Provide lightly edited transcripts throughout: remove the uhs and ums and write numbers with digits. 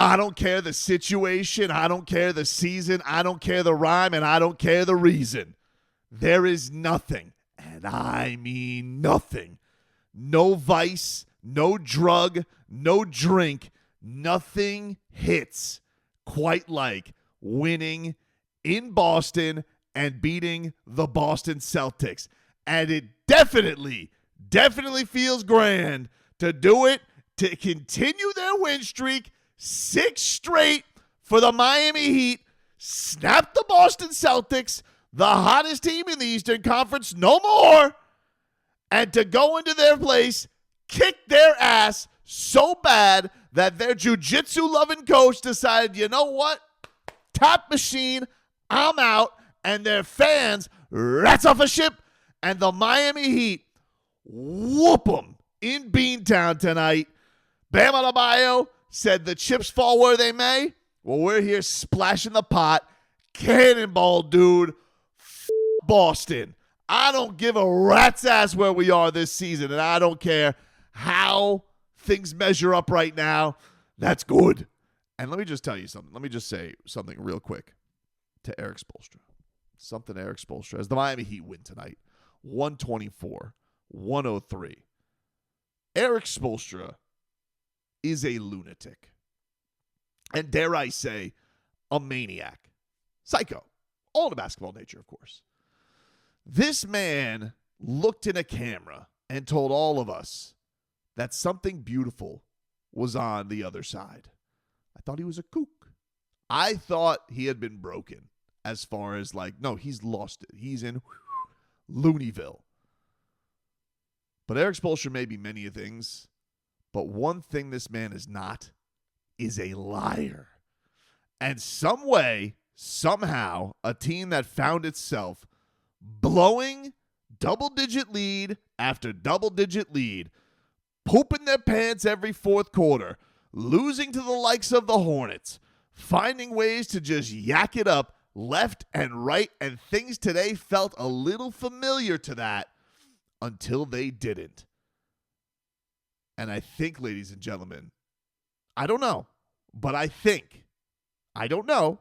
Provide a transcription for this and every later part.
I don't care the situation. I don't care the season. I don't care the rhyme, and I don't care the reason. There is nothing, and I mean nothing. No vice, no drug, no drink. Nothing hits quite like winning in Boston and beating the Boston Celtics. And it definitely feels grand to do it, to continue their win streak, 6 straight for the Miami Heat, snap the Boston Celtics, the hottest team in the Eastern Conference, no more, and to go into their place, kick their ass so bad that their jiu-jitsu-loving coach decided, you know what? Tap machine, I'm out, and their fans rats off a ship, and the Miami Heat whoop them in Beantown tonight. Bam Adebayo said the chips fall where they may. Well, we're here splashing the pot. Cannonball, dude. Boston. I don't give a rat's ass where we are this season, and I don't care how things measure up right now. That's good. And let me just tell you something. Let me just say something real quick to Eric Spoelstra. Something Eric Spoelstra. As the Miami Heat win tonight, 124-103. Eric Spoelstra is a lunatic. And dare I say, a maniac. Psycho. All in the basketball nature, of course. This man looked in a camera and told all of us that something beautiful was on the other side. I thought he was a kook. I thought he had been broken as far as no, he's lost it. He's in Looneyville. But Eric Spoelstra may be many things, but one thing this man is not is a liar. And some way, somehow, a team that found itself blowing double-digit lead after double-digit lead, pooping their pants every fourth quarter, losing to the likes of the Hornets, finding ways to just yak it up left and right, and things today felt a little familiar to that until they didn't. And I think, ladies and gentlemen, I don't know, but I don't know,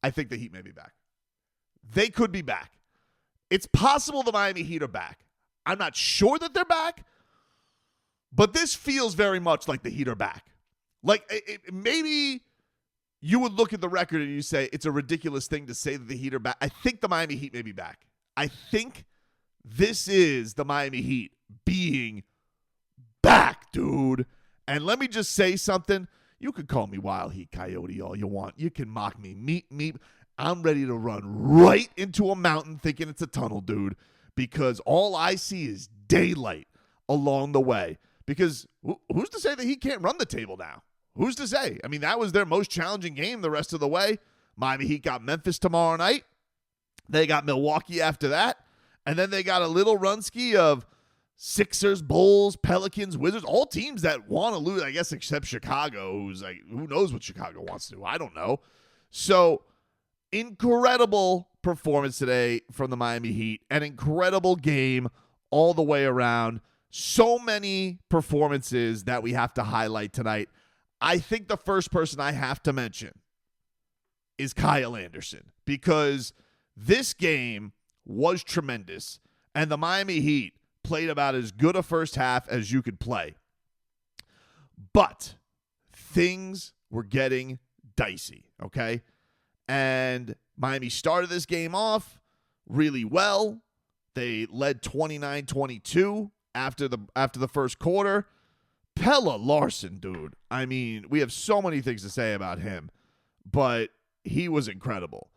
I think the Heat may be back. They could be back. It's possible the Miami Heat are back. I'm not sure that they're back, but this feels very much like the Heat are back. Maybe you would look at the record and you say it's a ridiculous thing to say that the Heat are back. I think the Miami Heat may be back. I think this is the Miami Heat being back, dude. And let me just say something. You can call me Wild Heat Coyote all you want. You can mock me. Meet. I'm ready to run right into a mountain thinking it's a tunnel, dude, because all I see is daylight along the way. Because who's to say that he can't run the table now? Who's to say? I mean, that was their most challenging game the rest of the way. Miami Heat got Memphis tomorrow night. They got Milwaukee after that. And then they got a little runski of Sixers, Bulls, Pelicans, Wizards, all teams that want to lose, I guess, except Chicago, who's who knows what Chicago wants to do? I don't know. So, incredible performance today from the Miami Heat. An incredible game all the way around. So many performances that we have to highlight tonight. I think the first person I have to mention is Kyle Anderson, because this game was tremendous, and the Miami Heat played about as good a first half as you could play. But things were getting dicey, okay? And Miami started this game off really well. They led 29-22 after the first quarter. Pelle Larsson, dude. I mean, we have so many things to say about him, but he was incredible.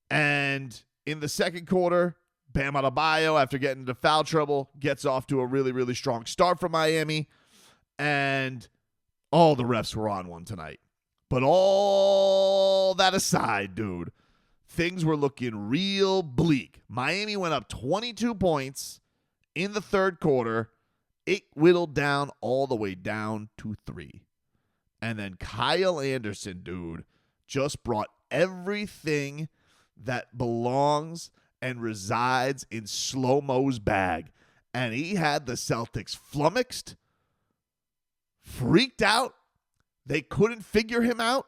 And in the second quarter, Bam Adebayo, after getting into foul trouble, gets off to a really, really strong start for Miami. And all the refs were on one tonight. But all that aside, dude, things were looking real bleak. Miami went up 22 points in the third quarter. It whittled down all the way down to 3. And then Kyle Anderson, dude, just brought everything that belongs and resides in Slow-Mo's bag. And he had the Celtics flummoxed, freaked out. They couldn't figure him out.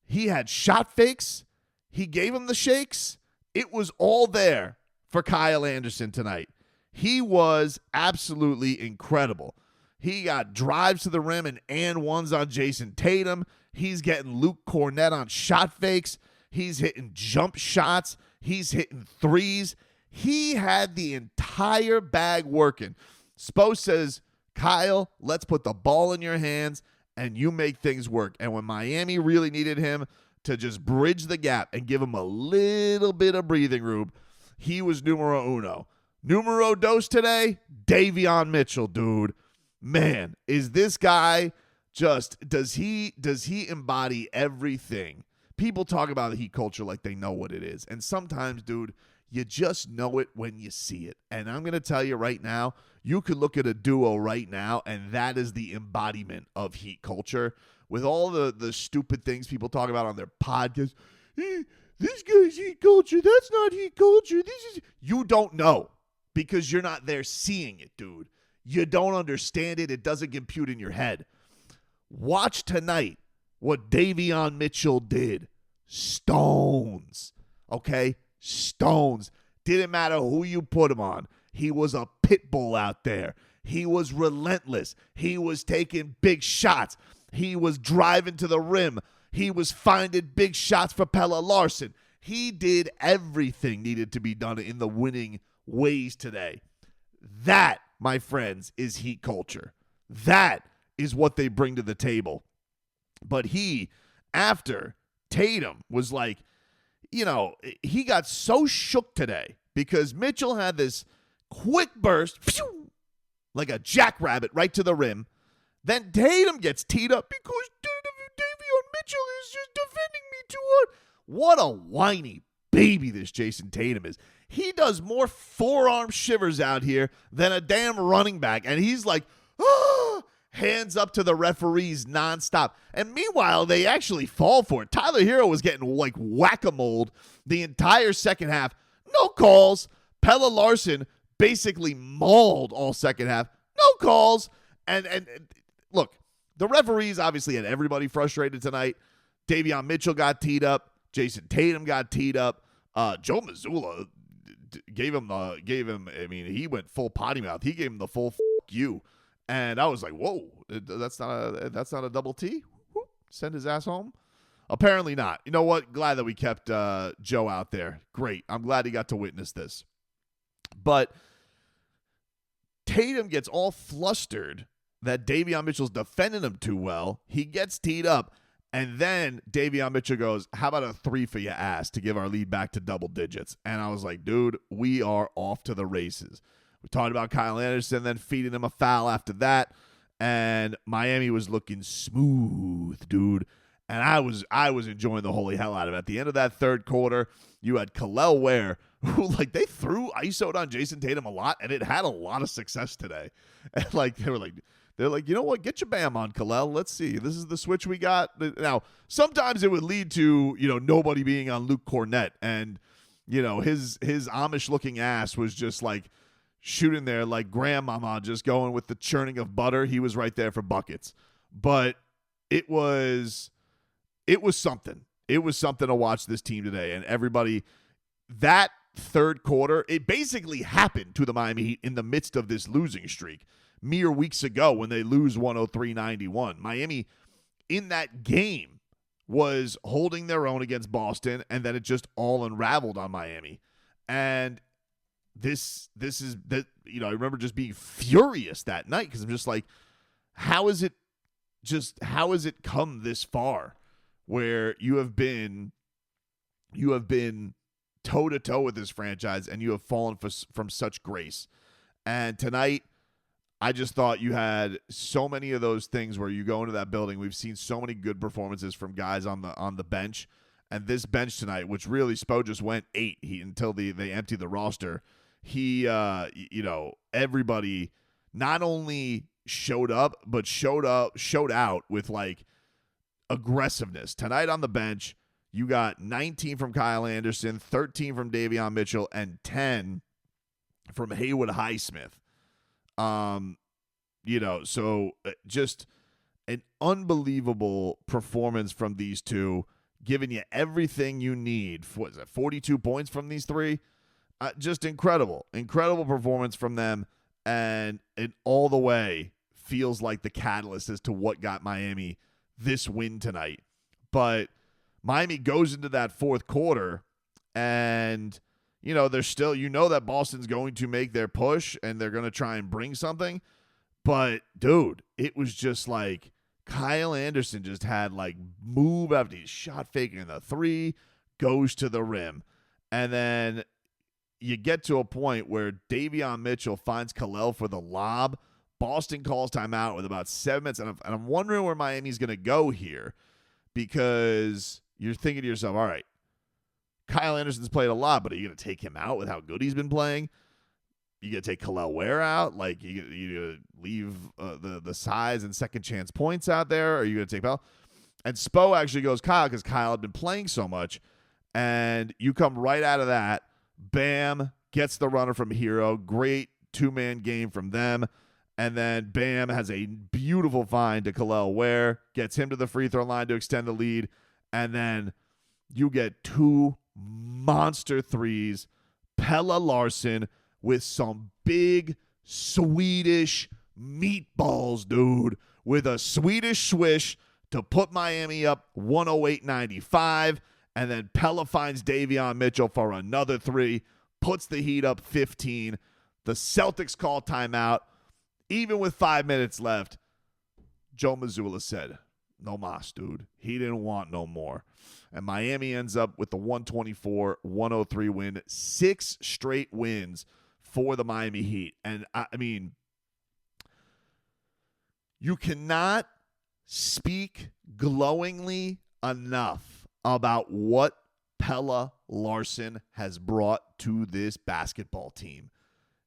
He had shot fakes. He gave him the shakes. It was all there for Kyle Anderson tonight. He was absolutely incredible. He got drives to the rim and ones on Jason Tatum. He's getting Luke Cornett on shot fakes. He's hitting jump shots. He's hitting threes. He had the entire bag working. Spo says, Kyle, let's put the ball in your hands and you make things work. And when Miami really needed him to just bridge the gap and give him a little bit of breathing room, he was numero uno. Numero dos today, Davion Mitchell, dude. Man, is this guy just, does he embody everything? People talk about the Heat culture like they know what it is. And sometimes, dude, you just know it when you see it. And I'm going to tell you right now, you could look at a duo right now, and that is the embodiment of Heat culture. With all the stupid things people talk about on their podcast, this guy's Heat culture, that's not Heat culture. This is, you don't know because you're not there seeing it, dude. You don't understand it. It doesn't compute in your head. Watch tonight what Davion Mitchell did. Stones. Okay? Stones. Didn't matter who you put him on. He was a pit bull out there. He was relentless. He was taking big shots. He was driving to the rim. He was finding big shots for Pelle Larsson. He did everything needed to be done in the winning ways today. That, my friends, is Heat culture. That is what they bring to the table. But he, after Tatum, was like, you know, he got so shook today because Mitchell had this quick burst, phew, like a jackrabbit right to the rim. Then Tatum gets teed up because Davion Mitchell is just defending me too hard. What a whiny baby this Jason Tatum is. He does more forearm shivers out here than a damn running back. And he's like, hands up to the referees nonstop. And meanwhile, they actually fall for it. Tyler Herro was getting like whack-a-mole the entire second half. No calls. Pelle Larsson basically mauled all second half. No calls. And look, the referees obviously had everybody frustrated tonight. Davion Mitchell got teed up. Jason Tatum got teed up. Joe Mazzulla gave him, I mean, he went full potty mouth. He gave him the full you. And I was like, whoa, that's not a double T? Send his ass home? Apparently not. You know what? Glad that we kept Joe out there. Great. I'm glad he got to witness this. But Tatum gets all flustered that Davion Mitchell's defending him too well. He gets teed up. And then Davion Mitchell goes, how about a 3 for your ass to give our lead back to double digits? And I was like, dude, we are off to the races. We talked about Kyle Anderson, then feeding him a foul after that. And Miami was looking smooth, dude. And I was enjoying the holy hell out of it. At the end of that third quarter, you had Kel'el Ware, who, like, they threw ISO'd on Jason Tatum a lot, and it had a lot of success today. And, like, they're like, you know what? Get your Bam on, Kel'el. Let's see. This is the switch we got. Now, sometimes it would lead to, you know, nobody being on Luke Cornett. And, you know, his Amish-looking ass was just, like, shooting there like grandmama, just going with the churning of butter. He was right there for buckets. But it was something. It was something to watch this team today. And everybody, that third quarter, it basically happened to the Miami Heat in the midst of this losing streak. Mere weeks ago when they lose 103-91. Miami in that game was holding their own against Boston, and then it just all unraveled on Miami. And this is that, you know, I remember just being furious that night because I'm just like, how has it come this far where you have been toe to toe with this franchise and you have fallen from such grace. And tonight, I just thought you had so many of those things where you go into that building. We've seen so many good performances from guys on the bench, and this bench tonight, which really Spo just went 8 until they emptied the roster. He, you know, everybody not only showed up but showed out with like aggressiveness tonight on the bench. You got 19 from Kyle Anderson, 13 from Davion Mitchell, and 10 from Haywood Highsmith. You know, so just an unbelievable performance from these two, giving you everything you need. What is that, 42 points from these three? Just incredible. Incredible performance from them, and it all the way feels like the catalyst as to what got Miami this win tonight. But Miami goes into that fourth quarter, and they're still, that Boston's going to make their push and they're going to try and bring something. But dude, it was just like Kyle Anderson just had like move after he shot faking the three, goes to the rim. And then you get to a point where Davion Mitchell finds Kalel for the lob. Boston calls timeout with about 7 minutes. And I'm wondering where Miami's going to go here, because you're thinking to yourself, all right, Kyle Anderson's played a lot, but are you going to take him out with how good he's been playing? You going to take Kalel Ware out? Like, you going to leave the size and second chance points out there? Or are you going to take Pelle? And Spo actually goes Kyle, because Kyle had been playing so much. And you come right out of that. Bam gets the runner from Herro. Great two-man game from them. And then Bam has a beautiful find to Kalel Ware. Gets him to the free throw line to extend the lead. And then you get two monster threes. Pelle Larsson with some big Swedish meatballs, dude, with a Swedish swish to put Miami up 108-95. And then Pelle finds Davion Mitchell for another three, puts the Heat up 15. The Celtics call timeout. Even with 5 minutes left, Joe Mazzulla said, no mas, dude. He didn't want no more. And Miami ends up with the 124-103 win. 6 straight wins for the Miami Heat. And, I mean, you cannot speak glowingly enough about what Pelle Larsson has brought to this basketball team.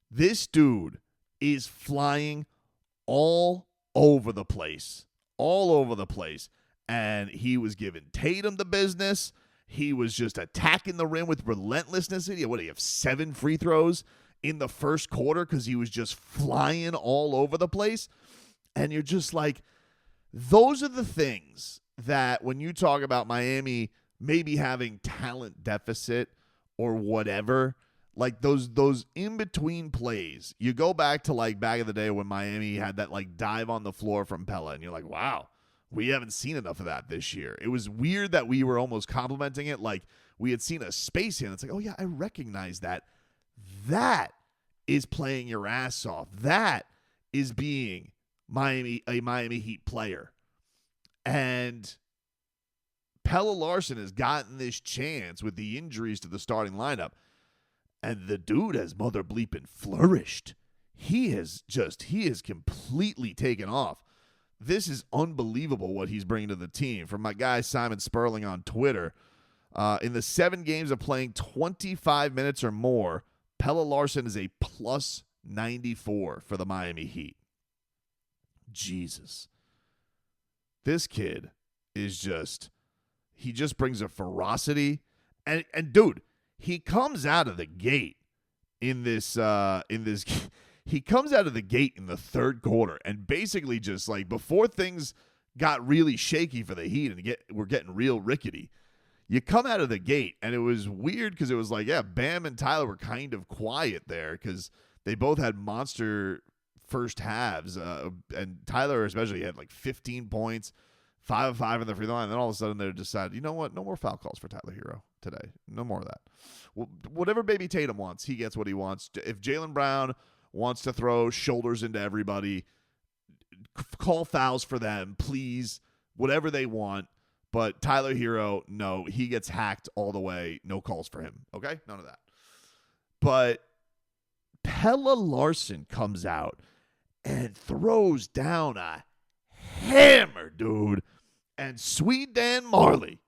This dude is flying all over the place. And he was giving Tatum the business. He was just attacking the rim with relentlessness. What do you have, 7 free throws in the first quarter because he was just flying all over the place? And you're just like, those are the things that when you talk about Miami maybe having talent deficit or whatever, like those in-between plays, you go back to like back in the day when Miami had that like dive on the floor from Pelle, and you're like, wow, we haven't seen enough of that this year. It was weird that we were almost complimenting it like we had seen a space hand. It's like, oh yeah, I recognize that. That is playing your ass off. That is being a Miami Heat player. And Pelle Larsson has gotten this chance with the injuries to the starting lineup. And the dude has mother bleeping flourished. He has completely taken off. This is unbelievable what he's bringing to the team. From my guy Simon Sperling on Twitter, in the 7 games of playing 25 minutes or more, Pelle Larsson is a plus 94 for the Miami Heat. Jesus. This kid is he just brings a ferocity. And dude, he comes out of the gate he comes out of the gate in the third quarter and basically just like before things got really shaky for the Heat and we're getting real rickety. You come out of the gate and it was weird because it was like, yeah, Bam and Tyler were kind of quiet there because they both had monster first halves. And Tyler especially had like 15 points, 5 of 5 in the free throw line. And then all of a sudden they decided, you know what? No more foul calls for Tyler Herro today. No more of that. Well, whatever baby Tatum wants, he gets what he wants. If Jaylen Brown wants to throw shoulders into everybody, call fouls for them, please. Whatever they want. But Tyler Herro, no, he gets hacked all the way. No calls for him. Okay? None of that. But Pelle Larsson comes out and throws down a hammer, dude. And Sweet Dan Marley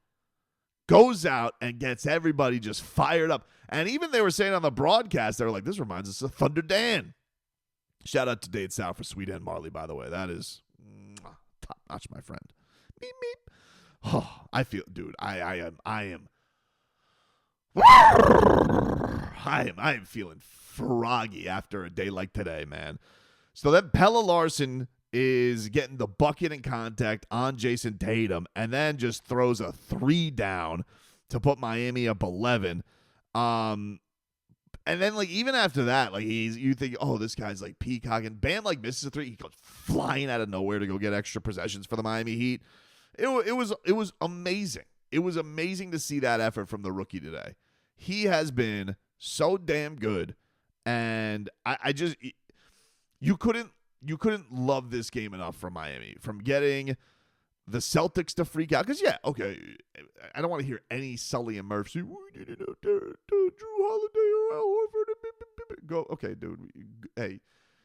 goes out and gets everybody just fired up. And even they were saying on the broadcast, they were like, this reminds us of Thunder Dan. Shout out to Dade South for Sweet Dan Marley, by the way. That is top notch, my friend. Meep, meep. Oh, I feel, dude, I am feeling froggy after a day like today, man. So then Pelle Larsson is getting the bucket and contact on Jason Tatum and then just throws a 3 down to put Miami up 11. And then, like, even after that, like, you think, oh, this guy's, like, peacocking. Bam, like, misses a 3. He goes flying out of nowhere to go get extra possessions for the Miami Heat. It was amazing. It was amazing to see that effort from the rookie today. He has been so damn good. And I just – you couldn't love this game enough from Miami. From getting the Celtics to freak out. Because, yeah, okay, I don't want to hear any Sully and Murph say, we didn't know Drew Holiday or Al Horford. Go, okay, dude. Hey,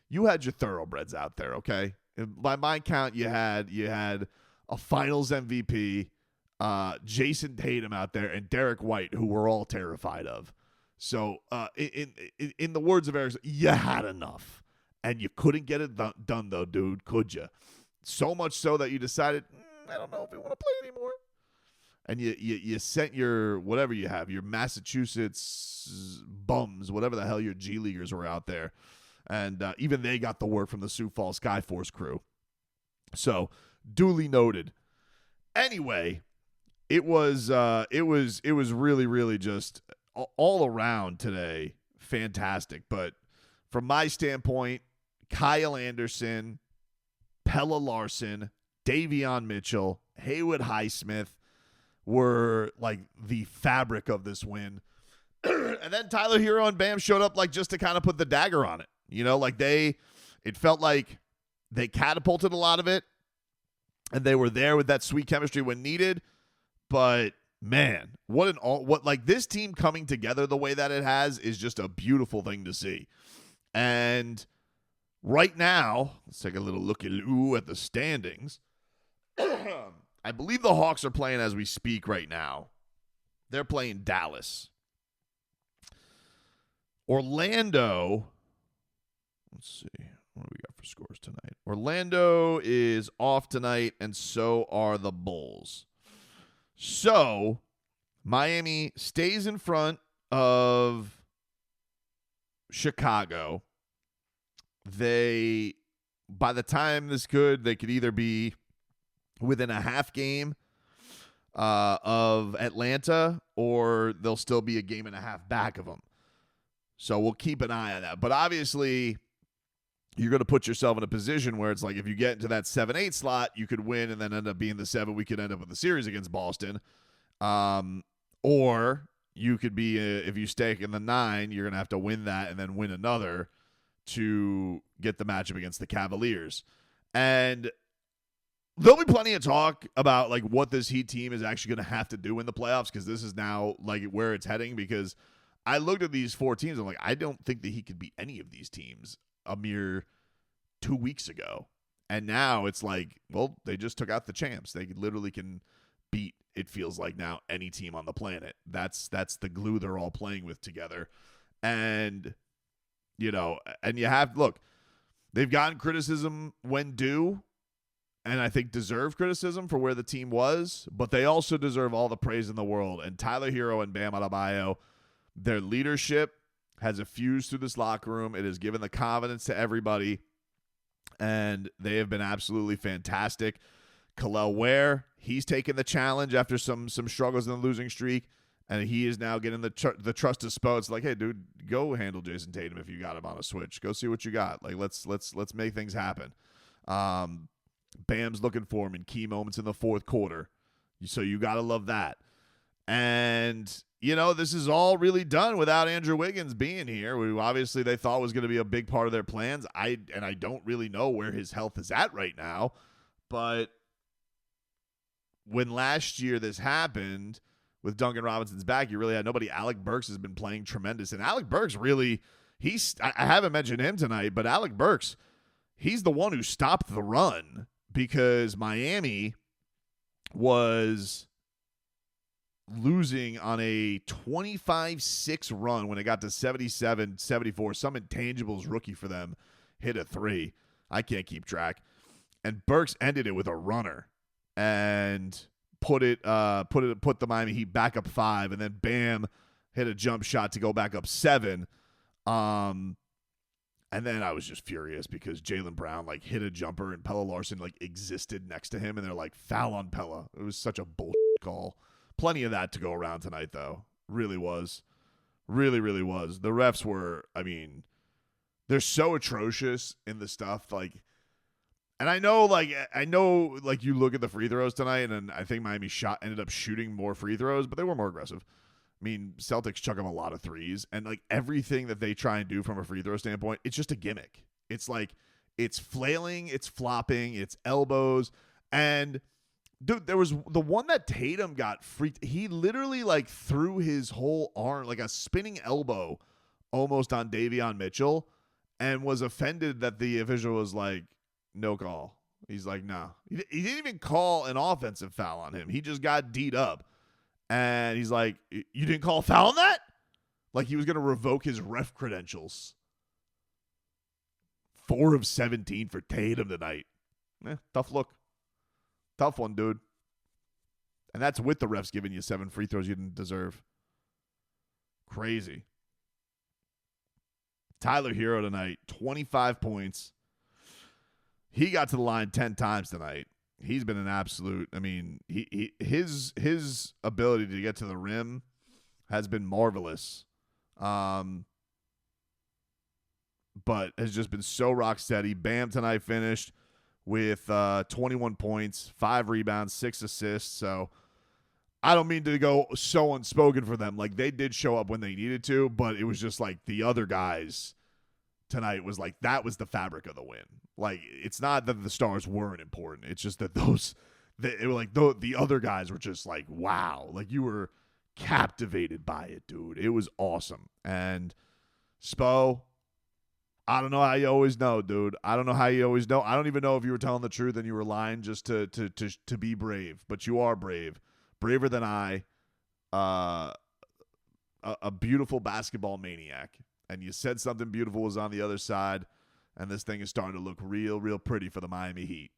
you had your thoroughbreds out there, okay? By my count, you had a Finals MVP, Jason Tatum out there, and Derek White, who we're all terrified of. So, in the words of Eric, you had enough. And you couldn't get it done, though, dude, could you? So much so that you decided, I don't know if we want to play anymore. And you sent your, whatever you have, your Massachusetts bums, whatever the hell your G Leaguers were out there. And even they got the word from the Sioux Falls Skyforce crew. So, duly noted. Anyway, it was really, really just all around today fantastic. But from my standpoint, Kyle Anderson, Pelle Larsson, Davion Mitchell, Haywood Highsmith were like the fabric of this win. And then Tyler Herro and Bam showed up like just to kind of put the dagger on it. You know, like it felt like they catapulted a lot of it and they were there with that sweet chemistry when needed. But man, what this team coming together the way that it has is just a beautiful thing to see. And right now, let's take a little looky-loo at the standings. I believe the Hawks are playing as we speak right now. They're playing Dallas. Orlando, let's see. What do we got for scores tonight? Orlando is off tonight, and so are the Bulls. So, Miami stays in front of Chicago. By the time this could, they could either be within a half game of Atlanta, or they'll still be a game and a half back of them. So we'll keep an eye on that. But obviously, you're going to put yourself in a position where it's like if you get into that 7-8 slot, you could win and then end up being the 7. We could end up with the series against Boston. Or you could be, if you stay in the 9, you're going to have to win that and then win another to get the matchup against the Cavaliers. And there'll be plenty of talk about like what this Heat team is actually going to have to do in the playoffs, because this is now like where it's heading. Because I looked at these 4 teams, I'm like, I don't think that he could beat any of these teams a mere 2 weeks ago. And now it's like, well, they just took out the champs. They literally can beat, it feels like now, any team on the planet. That's the glue they're all playing with together. And, you know, and you have, look, they've gotten criticism when due, and I think deserve criticism for where the team was, but they also deserve all the praise in the world. And Tyler Herro and Bam Adebayo, their leadership has effused through this locker room. It has given the confidence to everybody, and they have been absolutely fantastic. Kel'el Ware, he's taken the challenge after some struggles in the losing streak, and he is now getting the trust to Spo. It's like, hey, dude, go handle Jason Tatum if you got him on a switch. Go see what you got. Like, let's make things happen. Bam's looking for him in key moments in the fourth quarter, so you got to love that. And, you know, this is all really done without Andrew Wiggins being here, who obviously they thought was going to be a big part of their plans. I don't really know where his health is at right now, but when last year this happened with Duncan Robinson's back, you really had nobody. Alec Burks has been playing tremendous, and Alec Burks really, I haven't mentioned him tonight, but Alec Burks, he's the one who stopped the run, because Miami was losing on a 25-6 run when it got to 77-74. Some intangibles rookie for them hit a 3. I can't keep track. And Burks ended it with a runner and put the Miami Heat back up 5, and then Bam hit a jump shot to go back up 7. And then I was just furious because Jaylen Brown like hit a jumper and Pelle Larsson like existed next to him and they're like, foul on Pelle. It was such a bullshit call. Plenty of that to go around tonight though. Really was. Really, really was. The refs were, I mean, they're so atrocious in the stuff like, and I know you look at the free throws tonight and I think Miami ended up shooting more free throws, but they were more aggressive. I mean, Celtics chuck them a lot of threes, and like everything that they try and do from a free throw standpoint, it's just a gimmick. It's like it's flailing, it's flopping, it's elbows, and dude, there was the one that Tatum got free. He literally like threw his whole arm like a spinning elbow almost on Davion Mitchell, and was offended that the official was like, no call. He's like, no. He didn't even call an offensive foul on him. He just got D'd up. And he's like, you didn't call a foul on that? Like he was going to revoke his ref credentials. 4 of 17 for Tatum tonight. Tough look. Tough one, dude. And that's with the refs giving you 7 free throws you didn't deserve. Crazy. Tyler Herro tonight, 25 points. He got to the line 10 times tonight. He's been an absolute, I mean, his ability to get to the rim has been marvelous. But has just been so rock steady. Bam tonight finished with 21 points, 5 rebounds, 6 assists. So I don't mean to go so unspoken for them. Like they did show up when they needed to, but it was just like the other guys tonight was like, that was the fabric of the win. Like, it's not that the stars weren't important. It's just that the other guys were just like, wow. Like, you were captivated by it, dude. It was awesome. And Spo, I don't know how you always know, dude. I don't know how you always know. I don't even know if you were telling the truth and you were lying just to be brave. But you are brave. Braver than I. A beautiful basketball maniac. And you said something beautiful was on the other side, and this thing is starting to look real, real pretty for the Miami Heat.